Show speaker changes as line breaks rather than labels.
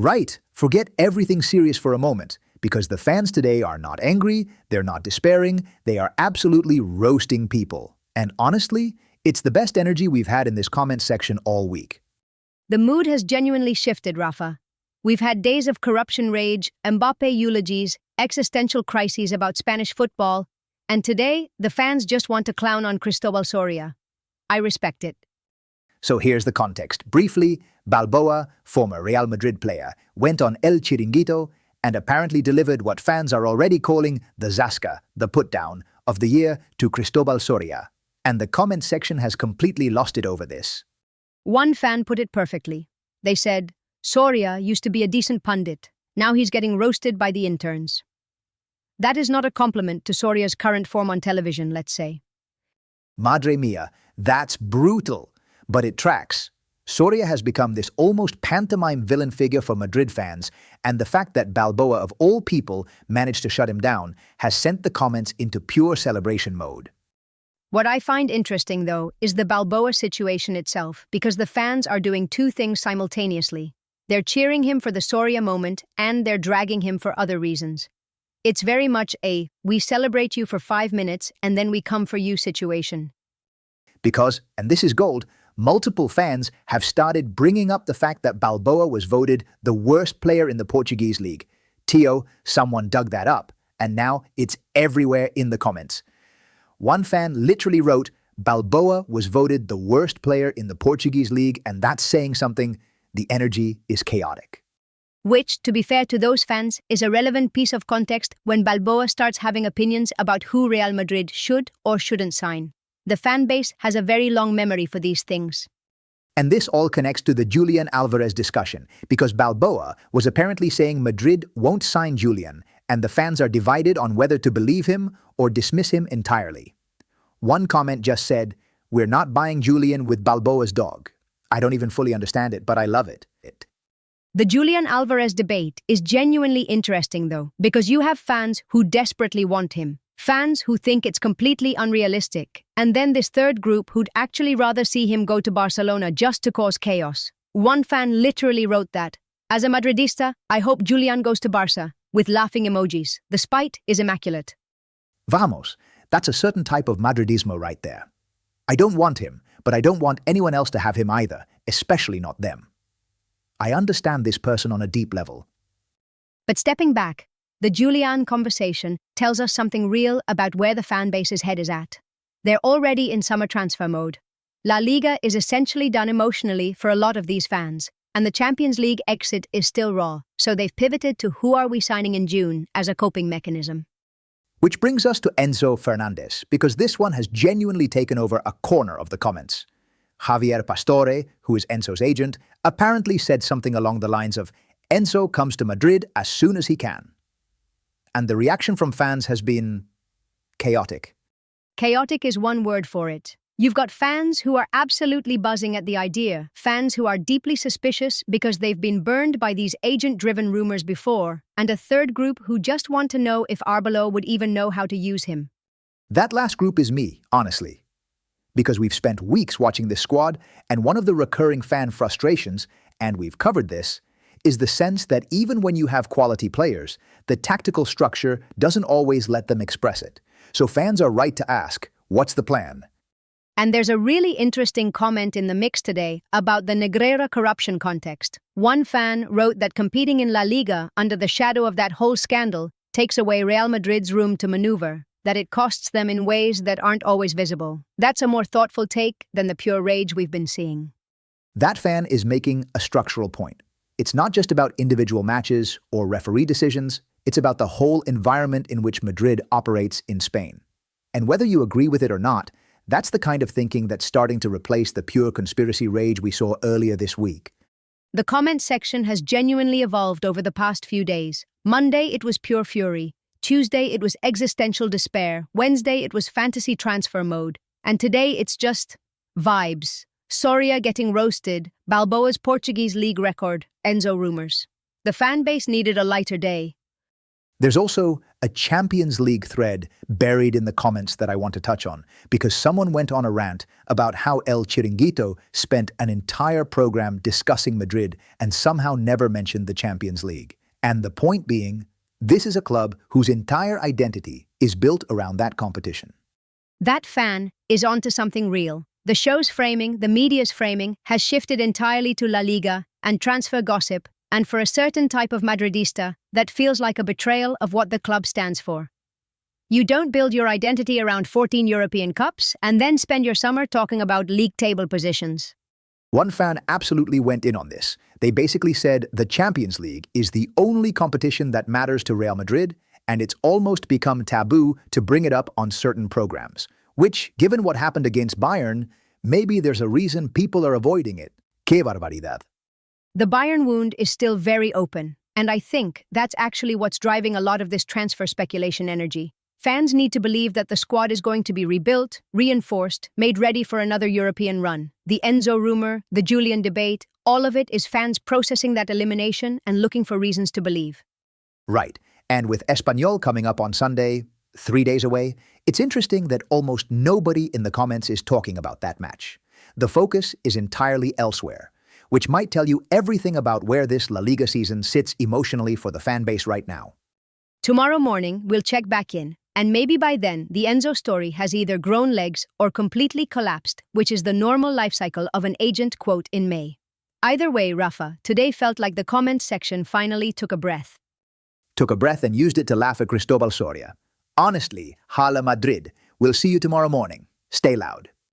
Right, forget everything serious for a moment, because the fans today are not angry, they're not despairing, they are absolutely roasting people. And honestly, it's the best energy we've had in this comment section all week.
The mood has genuinely shifted, Rafa. We've had days of corruption rage, Mbappe eulogies, existential crises about Spanish football, and today, the fans just want to clown on Cristóbal Soria. I respect it.
So here's the context. Briefly, Balboa, former Real Madrid player, went on El Chiringuito and apparently delivered what fans are already calling the Zasca, the put-down, of the year to Cristóbal Soria. And the comment section has completely lost it over this.
One fan put it perfectly. They said, Soria used to be a decent pundit. Now he's getting roasted by the interns. That is not a compliment to Soria's current form on television, let's say.
Madre mia, that's brutal. But it tracks. Soria has become this almost pantomime villain figure for Madrid fans, and the fact that Balboa, of all people, managed to shut him down has sent the comments into pure celebration mode.
What I find interesting, though, is the Balboa situation itself, because the fans are doing two things simultaneously. They're cheering him for the Soria moment, and they're dragging him for other reasons. It's very much a, we celebrate you for 5 minutes, and then we come for you situation.
Because, and this is gold, multiple fans have started bringing up the fact that Balboa was voted the worst player in the Portuguese league. Tio, someone dug that up, and now it's everywhere in the comments. One fan literally wrote, Balboa was voted the worst player in the Portuguese league, and that's saying something. The energy is chaotic.
Which, to be fair to those fans, is a relevant piece of context when Balboa starts having opinions about who Real Madrid should or shouldn't sign. The fan base has a very long memory for these things.
And this all connects to the Julián Álvarez discussion, because Balboa was apparently saying Madrid won't sign Julián, and the fans are divided on whether to believe him or dismiss him entirely. One comment just said, "We're not buying Julián with Balboa's dog." I don't even fully understand it, but I love it.
The Julián Álvarez debate is genuinely interesting, though, because you have fans who desperately want him, fans who think it's completely unrealistic, and then this third group who'd actually rather see him go to Barcelona just to cause chaos. One fan literally wrote that, "As a Madridista, I hope Julián goes to Barca," with laughing emojis. The spite is immaculate.
Vamos, that's a certain type of Madridismo right there. I don't want him, but I don't want anyone else to have him either, especially not them. I understand this person on a deep level.
But stepping back, the Julián conversation tells us something real about where the fan base's head is at. They're already in summer transfer mode. La Liga is essentially done emotionally for a lot of these fans, and the Champions League exit is still raw, so they've pivoted to who are we signing in June as a coping mechanism.
Which brings us to Enzo Fernández, because this one has genuinely taken over a corner of the comments. Javier Pastore, who is Enzo's agent, apparently said something along the lines of, Enzo comes to Madrid as soon as he can. And the reaction from fans has been chaotic.
Chaotic is one word for it. You've got fans who are absolutely buzzing at the idea, fans who are deeply suspicious because they've been burned by these agent-driven rumors before, and a third group who just want to know if Arbeloa would even know how to use him.
That last group is me, honestly. Because we've spent weeks watching this squad, and one of the recurring fan frustrations, and we've covered this, is the sense that even when you have quality players, the tactical structure doesn't always let them express it. So fans are right to ask, what's the plan?
And there's a really interesting comment in the mix today about the Negreira corruption context. One fan wrote that competing in La Liga under the shadow of that whole scandal takes away Real Madrid's room to maneuver, that it costs them in ways that aren't always visible. That's a more thoughtful take than the pure rage we've been seeing.
That fan is making a structural point. It's not just about individual matches or referee decisions, it's about the whole environment in which Madrid operates in Spain. And whether you agree with it or not, that's the kind of thinking that's starting to replace the pure conspiracy rage we saw earlier this week.
The comment section has genuinely evolved over the past few days. Monday, it was pure fury. Tuesday, it was existential despair. Wednesday, it was fantasy transfer mode. And today, it's just vibes. Soria getting roasted, Balboa's Portuguese league record, Enzo Rumours. The fan base needed a lighter day.
There's also a Champions League thread buried in the comments that I want to touch on, because someone went on a rant about how El Chiringuito spent an entire program discussing Madrid and somehow never mentioned the Champions League. And the point being, this is a club whose entire identity is built around that competition.
That fan is onto something real. The show's framing, the media's framing, has shifted entirely to La Liga and transfer gossip, and for a certain type of Madridista, that feels like a betrayal of what the club stands for. You don't build your identity around 14 European Cups and then spend your summer talking about league table positions.
One fan absolutely went in on this. They basically said the Champions League is the only competition that matters to Real Madrid, and it's almost become taboo to bring it up on certain programs, which, given what happened against Bayern, maybe there's a reason people are avoiding it. ¡Qué barbaridad!
The Bayern wound is still very open, and I think that's actually what's driving a lot of this transfer speculation energy. Fans need to believe that the squad is going to be rebuilt, reinforced, made ready for another European run. The Enzo rumor, the Julian debate, all of it is fans processing that elimination and looking for reasons to believe.
Right, and with Espanyol coming up on Sunday, 3 days away, it's interesting that almost nobody in the comments is talking about that match. The focus is entirely elsewhere, which might tell you everything about where this La Liga season sits emotionally for the fan base right now.
Tomorrow morning, we'll check back in, and maybe by then, the Enzo story has either grown legs or completely collapsed, which is the normal life cycle of an agent quote in May. Either way, Rafa, today felt like the comments section finally took a breath.
Took a breath and used it to laugh at Cristóbal Soria. Honestly, Hala Madrid. We'll see you tomorrow morning. Stay loud.